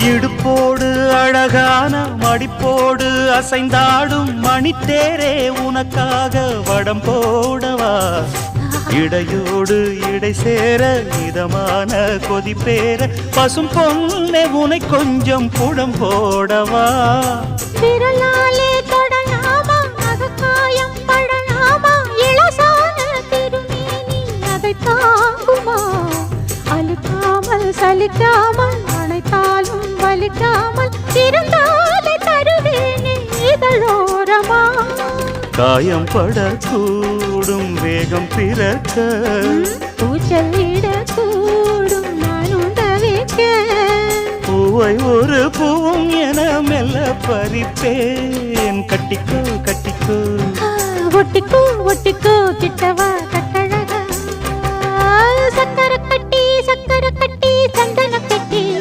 இடுப்போடு அழகான மடிப்போடு அசைந்தாடும் மணித்தேரே உனக்காக வடம் போடவா இடையோடு இடை சேர இதமான கொதிப்பேர பசும் பொன்னே உனை கொஞ்சம் புடம் போடவா விரலாலே தொடலாமா அகக்காயம் படலாமா இளசான திருமேனி அதை தாங்குமா அழுக்காமல் சலிக்காமல் அணைத்தாலும் வலிக்காமல் இருந்தாலே தருவேனே இதழோரமா காயம் படக்கூடும் வேகம் பிறக்க பூச்சலிடக்கூடும் நான் உண்டவிக்க பூவை ஒரு பூவும் என மெல்ல பறிப்பேன் கட்டிக்கோ கட்டிக்கோ ஒட்டிக்கோ ஒட்டிக்கோ கிட்டவா